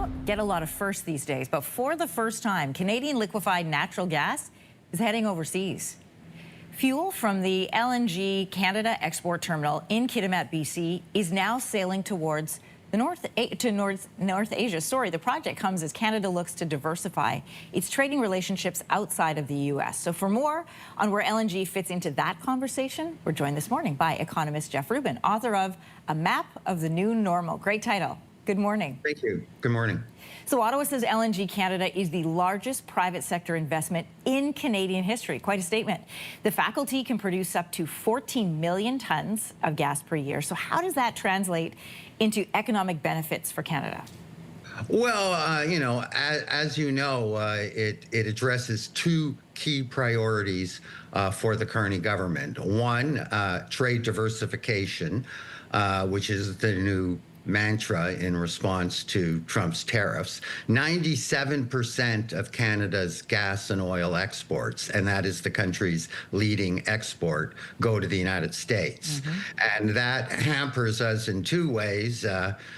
don't get a lot of firsts these days, but for the first time, Canadian liquefied natural gas is heading overseas. Fuel from the LNG Canada export terminal in Kitimat, BC, is now sailing towards the North Asia. The project comes as Canada looks to diversify its trading relationships outside of the U.S. So for more on where LNG fits into that conversation, we're joined this morning by economist Jeff Rubin, author of A Map of the New Normal. Great title. Good morning. Thank you. Good morning. So Ottawa says LNG Canada is the largest private sector investment in Canadian history. Quite a statement. The faculty can produce up to 14 million tons of gas per year. So how does that translate into economic benefits for Canada? Well, as you know, it addresses two key priorities for the Carney government. One, trade diversification, which is the new mantra in response to Trump's tariffs. 97% of Canada's gas and oil exports, and that is the country's leading export, go to the United States. And that hampers us in two ways.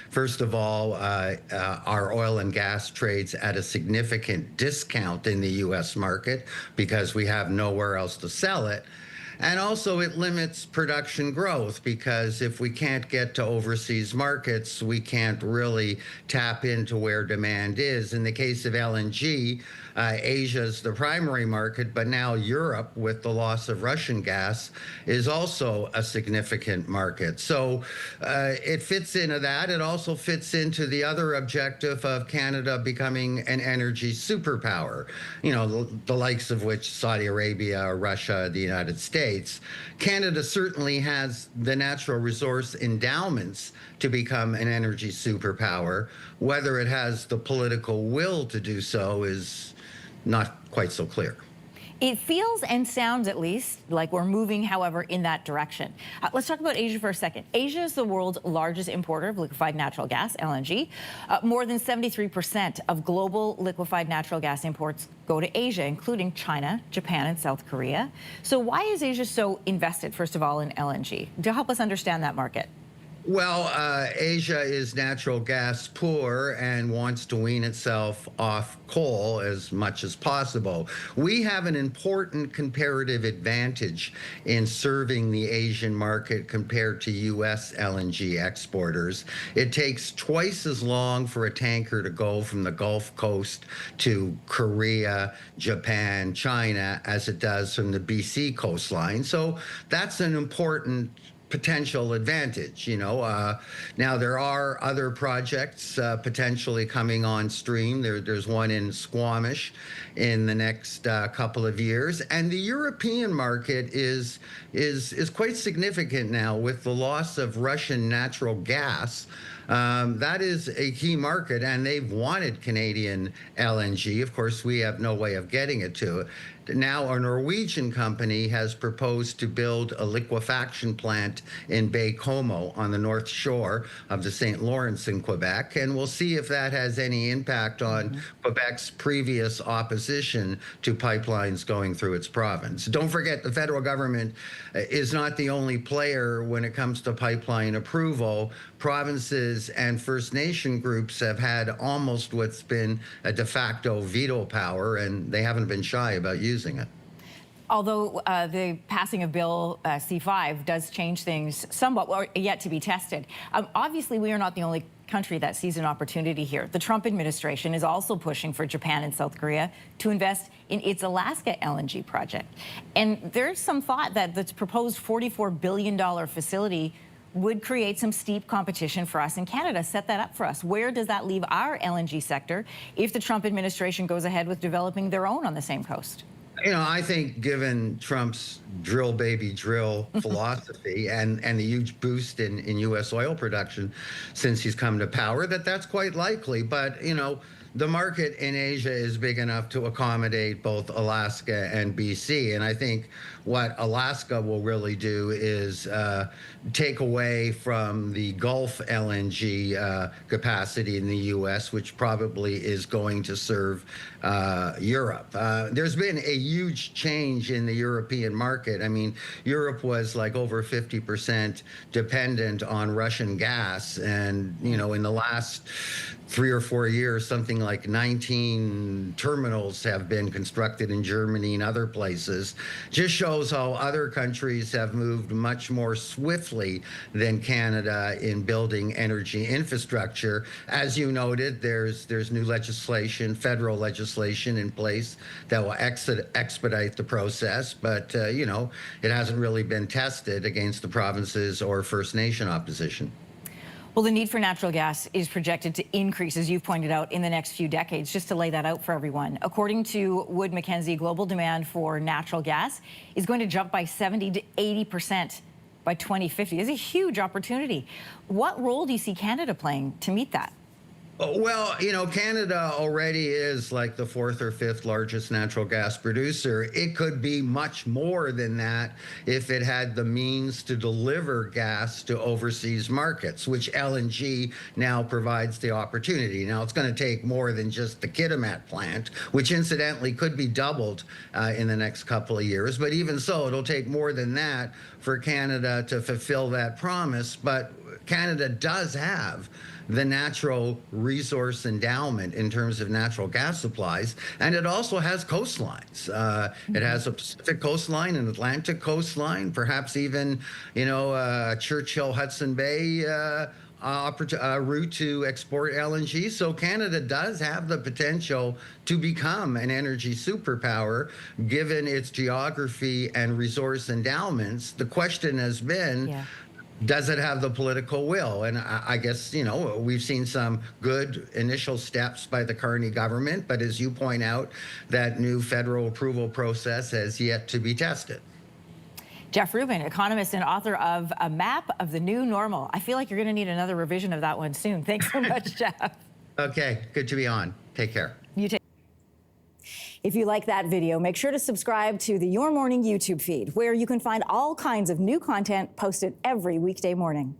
First of all, our oil and gas trades at a significant discount in the U.S. market because we have nowhere else to sell it. And also it limits production growth because if we can't get to overseas markets, we can't really tap into where demand is. In the case of LNG, Asia is the primary market, but now Europe, with the loss of Russian gas, is also a significant market. So it fits into that. It also fits into the other objective of Canada becoming an energy superpower, the likes of which Saudi Arabia, Russia, the United States. Canada certainly has the natural resource endowments to become an energy superpower. Whether it has the political will to do so is not quite so clear. It feels and sounds, at least, like we're moving, however, in that direction. Let's talk about Asia for a second. Asia is the world's largest importer of liquefied natural gas, LNG. More than 73% of global liquefied natural gas imports go to Asia, including China, Japan, and South Korea. So why is Asia so invested, first of all, in LNG? To help us understand that market. Well, Asia is natural gas poor and wants to wean itself off coal as much as possible. We have an important comparative advantage in serving the Asian market compared to U.S. LNG exporters. It takes twice as long for a tanker to go from the Gulf Coast to Korea, Japan, China, as it does from the BC coastline. So that's an important potential advantage. Now there are other projects potentially coming on stream. There's one in Squamish in the next couple of years, and the European market is quite significant now with the loss of Russian natural gas. That is a key market, and they've wanted Canadian LNG. Of course, we have no way of getting it to it. Now, a Norwegian company has proposed to build a liquefaction plant in Baie-Comeau on the north shore of the St. Lawrence in Quebec, and we'll see if that has any impact on Quebec's previous opposition to pipelines going through its province. Don't forget, the federal government is not the only player when it comes to pipeline approval. Provinces and First Nation groups have had almost what's been a de facto veto power, and they haven't been shy about using it. Although the passing of Bill C-5 does change things somewhat, or yet to be tested. Obviously, we are not the only country that sees an opportunity here. The Trump administration is also pushing for Japan and South Korea to invest in its Alaska LNG project. And there's some thought that the proposed $44 billion facility would create some steep competition for us in Canada. Set that up for us. Where does that leave our LNG sector if the Trump administration goes ahead with developing their own on the same coast? I think given Trump's drill baby drill philosophy and the huge boost in U.S. oil production since he's come to power, that's quite likely. But, the market in Asia is big enough to accommodate both Alaska and BC. And I think what Alaska will really do is take away from the Gulf LNG capacity in the U.S., which probably is going to serve Europe. There's been a huge change in the European market. I mean, Europe was like over 50% dependent on Russian gas. And, you know, in the last 3 or 4 years, something like 19 terminals have been constructed in Germany and other places. Just shows how other countries have moved much more swiftly than Canada in building energy infrastructure. As you noted, there's new legislation, federal legislation in place that will expedite the process, but you know, it hasn't really been tested against the provinces or First Nation opposition. Well, the need for natural gas is projected to increase, as you've pointed out, in the next few decades, just to lay that out for everyone. According to Wood Mackenzie, global demand for natural gas is going to jump by 70 to 80% by 2050. It's a huge opportunity. What role do you see Canada playing to meet that? Well, you know, Canada already is like the 4th or 5th largest natural gas producer. It could be much more than that if it had the means to deliver gas to overseas markets, which LNG now provides the opportunity. Now, it's going to take more than just the Kitimat plant, which incidentally could be doubled in the next couple of years. But even so, it'll take more than that for Canada to fulfill that promise. But Canada does have the natural resource endowment in terms of natural gas supplies, and it also has coastlines. It has a Pacific coastline, an Atlantic coastline, perhaps even, you know, a Churchill Hudson Bay route to export LNG. So Canada does have the potential to become an energy superpower, given its geography and resource endowments. The question has been, does it have the political will? And I guess, you know, we've seen some good initial steps by the Carney government, but as you point out, that new federal approval process has yet to be tested. Jeff Rubin, economist and author of A Map of the New Normal. I feel like you're going to need another revision of that one soon. Thanks so much, Jeff. Okay, good to be on. Take care. You take. If you like that video, make sure to subscribe to the Your Morning YouTube feed, where you can find all kinds of new content posted every weekday morning.